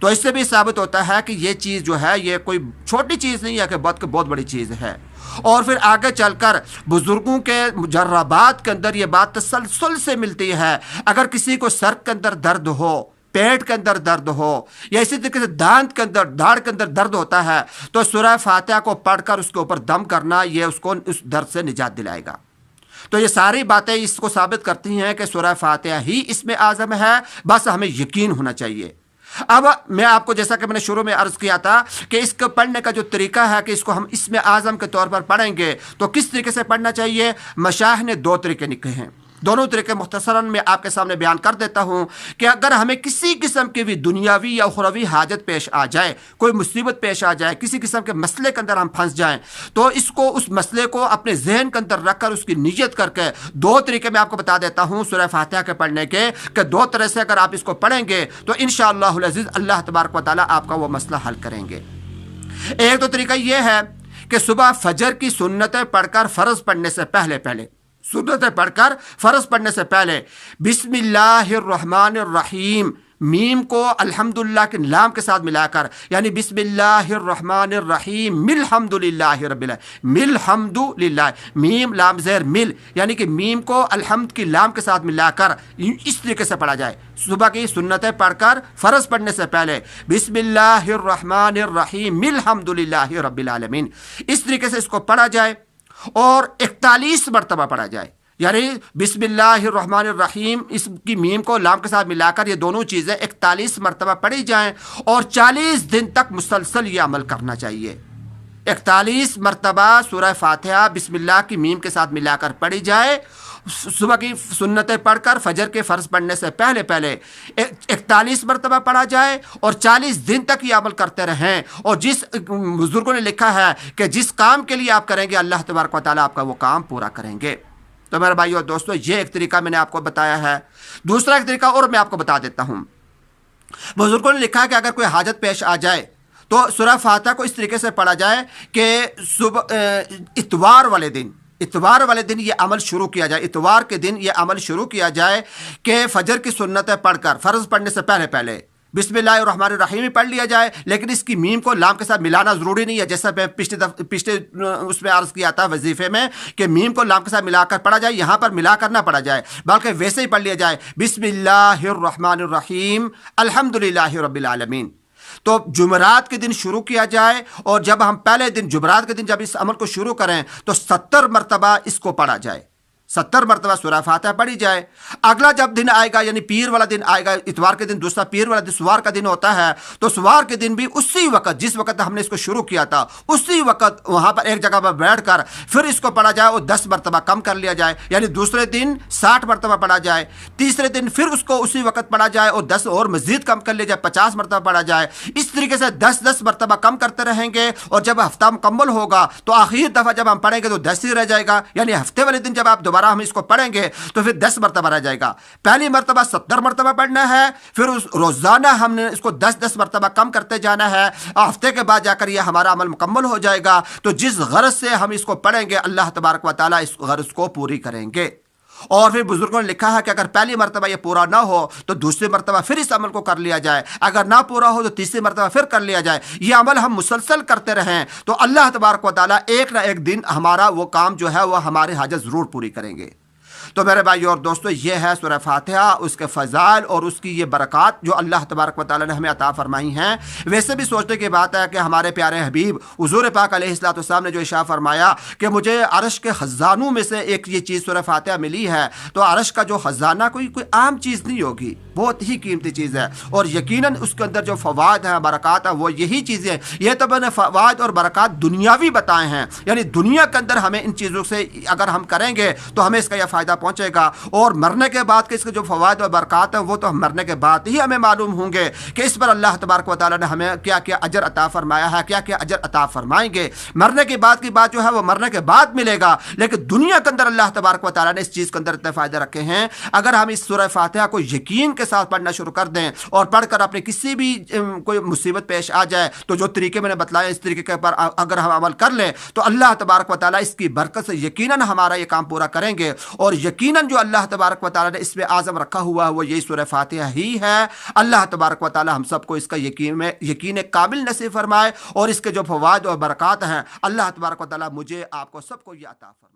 تو اس سے بھی ثابت ہوتا ہے کہ یہ چیز جو ہے یہ کوئی چھوٹی چیز نہیں ہے کہ بہت بڑی چیز ہے۔ اور پھر آگے چل کر بزرگوں کے مجربات کے اندر یہ بات تسلسل سے ملتی ہے۔ اگر کسی کو سر کے اندر درد ہو، پیٹ کے اندر درد ہو، یا اسی طریقے سے دانت کے اندر، داڑھ کے اندر درد ہوتا ہے، تو سورہ فاتحہ کو پڑھ کر اس کے اوپر دم کرنا یہ اس کو اس درد سے نجات دلائے گا۔ تو یہ ساری باتیں اس کو ثابت کرتی ہیں کہ سورہ فاتحہ ہی اسم اعظم ہے، بس ہمیں یقین ہونا چاہیے۔ اب میں آپ کو جیسا کہ میں نے شروع میں عرض کیا تھا کہ اس کو پڑھنے کا جو طریقہ ہے کہ اس کو ہم اسم اعظم کے طور پر پڑھیں گے تو کس طریقے سے پڑھنا چاہیے، مشائخ نے دو طریقے لکھے ہیں۔ دونوں طریقے مختصراً میں آپ کے سامنے بیان کر دیتا ہوں کہ اگر ہمیں کسی قسم کی بھی دنیاوی یا اخروی حاجت پیش آ جائے، کوئی مصیبت پیش آ جائے، کسی قسم کے مسئلے کے اندر ہم پھنس جائیں، تو اس مسئلے کو اپنے ذہن کے اندر رکھ کر اس کی نیت کر کے دو طریقے میں آپ کو بتا دیتا ہوں سورہ فاتحہ کے پڑھنے کے، کہ دو طرح سے اگر آپ اس کو پڑھیں گے تو انشاءاللہ العزیز اللہ تبارک و تعالیٰ آپ کا وہ مسئلہ حل کریں گے۔ ایک تو طریقہ یہ ہے کہ صبح فجر کی سنتیں پڑھ کر فرض پڑھنے سے پہلے سنتیں پڑھ کر فرض پڑھنے سے پہلے بسم اللہ الرحمن الرحیم، میم کو الحمدللہ کے لام کے ساتھ ملا کر، یعنی بسم اللہ الرحمن الرحیم ملحمد للہ رب العالمین، ملحمد للہ، میم لام زیر مل، یعنی کہ میم کو الحمد کی لام کے ساتھ ملا کر اس طریقے سے پڑھا جائے۔ صبح کی سنتیں پڑھ کر فرض پڑھنے سے پہلے بسم اللہ الرحمن الرحیم ملحمد للہ رب العالمین، اس طریقے سے اس کو پڑھا جائے اور 41 مرتبہ پڑھا جائے، یعنی بسم اللہ الرحمن الرحیم اس کی میم کو لام کے ساتھ ملا کر یہ دونوں چیزیں 41 مرتبہ پڑھی جائیں، اور 40 دن تک مسلسل یہ عمل کرنا چاہیے۔ 41 مرتبہ سورہ فاتحہ بسم اللہ کی میم کے ساتھ ملا کر پڑھی جائے، صبح کی سنتیں پڑھ کر فجر کے فرض پڑھنے سے پہلے 41 مرتبہ پڑھا جائے، اور 40 دن تک یہ عمل کرتے رہیں۔ اور جس بزرگوں نے لکھا ہے کہ جس کام کے لیے آپ کریں گے اللہ تبارک و تعالیٰ آپ کا وہ کام پورا کریں گے۔ تو میرے بھائیو اور دوستو، یہ ایک طریقہ میں نے آپ کو بتایا ہے۔ دوسرا ایک طریقہ اور میں آپ کو بتا دیتا ہوں۔ بزرگوں نے لکھا ہے کہ اگر کوئی حاجت پیش آ جائے تو سورہ فاتحہ کو اس طریقے سے پڑھا جائے کہ اتوار والے دن یہ عمل شروع کیا جائے، اتوار کے دن یہ عمل شروع کیا جائے کہ فجر کی سنتیں پڑھ کر فرض پڑھنے سے پہلے بسم اللہ الرحمن الرحیم ہی پڑھ لیا جائے، لیکن اس کی میم کو لام کے ساتھ ملانا ضروری نہیں ہے، جیسا میں پچھلے اس میں عرض کیا تھا وظیفے میں کہ میم کو لام کے ساتھ ملا کر پڑھا جائے، یہاں پر ملا کر نہ پڑھا جائے بلکہ ویسے ہی پڑھ لیا جائے بسم اللہ الرحمن الرحیم الحمدللہ رب العالمین۔ تو جمعرات کے دن شروع کیا جائے، اور جب ہم پہلے دن جمعرات کے دن جب اس عمل کو شروع کریں تو 70 مرتبہ اس کو پڑھا جائے، 70 مرتبہ سورہ فاتحہ پڑھی جائے۔ اگلا جب دن آئے گا، یعنی پیر والا دن آئے گا، اتوار کے دن دوسرا پیر والا دن سوار کا دن ہوتا ہے، تو سوار کے دن بھی اسی وقت جس وقت ہم نے اس کو شروع کیا تھا اسی وقت وہاں پر ایک جگہ پر بیٹھ کر پھر اس کو پڑھا جائے، اور 10 مرتبہ کم کر لیا جائے، یعنی دوسرے دن 60 مرتبہ پڑھا جائے، تیسرے دن پھر اس کو اسی وقت پڑھا جائے اور 10 اور مزید کم کر لیا جائے، 50 مرتبہ پڑھا جائے۔ اس طریقے سے 10 مرتبہ کم کرتے رہیں گے، اور جب ہفتہ مکمل ہوگا تو آخری دفعہ جب ہم پڑھیں گے تو 10 ہی رہ جائے گا، یعنی ہفتے والے دن جب آپ دوبارہ ہم اس کو پڑھیں گے تو پھر 10 مرتبہ رہ جائے گا۔ پہلی مرتبہ 70 مرتبہ پڑھنا ہے، پھر روزانہ ہم نے اس کو 10 مرتبہ کم کرتے جانا ہے، ہفتے کے بعد جا کر یہ ہمارا عمل مکمل ہو جائے گا۔ تو جس غرض سے ہم اس کو پڑھیں گے اللہ تبارک و تعالیٰ اس غرض کو پوری کریں گے۔ اور پھر بزرگوں نے لکھا ہے کہ اگر پہلی مرتبہ یہ پورا نہ ہو تو دوسری مرتبہ پھر اس عمل کو کر لیا جائے، اگر نہ پورا ہو تو تیسری مرتبہ پھر کر لیا جائے۔ یہ عمل ہم مسلسل کرتے رہیں تو اللہ تبارک و تعالیٰ ایک نہ ایک دن ہمارا وہ کام جو ہے وہ ہماری حاجت ضرور پوری کریں گے۔ تو میرے بھائیو اور دوستو، یہ ہے سورہ فاتحہ، اس کے فضائل اور اس کی یہ برکات جو اللہ تبارک و تعالیٰ نے ہمیں عطا فرمائی ہیں۔ ویسے بھی سوچنے کی بات ہے کہ ہمارے پیارے حبیب حضور پاک علیہ الصلوۃ والسلام نے جو ارشاد فرمایا کہ مجھے عرش کے خزانوں میں سے ایک یہ چیز سورہ فاتحہ ملی ہے، تو عرش کا جو خزانہ کوئی عام چیز نہیں ہوگی، بہت ہی قیمتی چیز ہے، اور یقیناً اس کے اندر جو فوائد ہیں، برکات ہیں، وہ یہی چیزیں۔ یہ تو میں نے فوائد اور برکات دنیاوی بتائے ہیں، یعنی دنیا کے اندر ہمیں ان چیزوں سے اگر ہم کریں گے تو ہمیں اس کا یہ فائدہ پہنچے گا، اور مرنے کے بعد کے اس کے جو فوائد اور برکات ہیں وہ تو ہم مرنے کے بعد ہی ہمیں معلوم ہوں گے کہ اس پر اللہ تبارک و تعالیٰ نے ہمیں کیا کیا اجر عطا فرمایا ہے، کیا کیا اجر عطا فرمائیں گے۔ مرنے کے بعد کی بات جو ہے وہ مرنے کے بعد ملے گا، لیکن دنیا کے اندر اللہ تبارک و تعالیٰ نے اس چیز کے اندر اتنے فائدے رکھے ہیں۔ اگر ہم اس سورہ فاتحہ کو یقین کے ساتھ پڑھنا شروع کر دیں اور پڑھ کر اپنے کسی بھی کوئی مصیبت پیش آ جائے تو جو طریقے میں نے بتلایا اس طریقے کے پر اگر ہم عمل کر لیں تو اللہ تبارک و تعالیٰ اس کی برکت سے یقیناً ہمارا یہ کام پورا کریں گے. اور یقیناً جو اللہ تبارک و تعالیٰ نے اس میں اعظم رکھا ہوا ہے وہ یہی سورہ فاتحہ ہی ہے. اللہ تبارک و تعالیٰ ہم سب کو اس کا یقین کامل نصیب فرمائے اور اس کے جو فوائد اور برکات ہیں اللہ تبارک و تعالیٰ مجھے آپ کو سب کو یہ عطا فرمائے.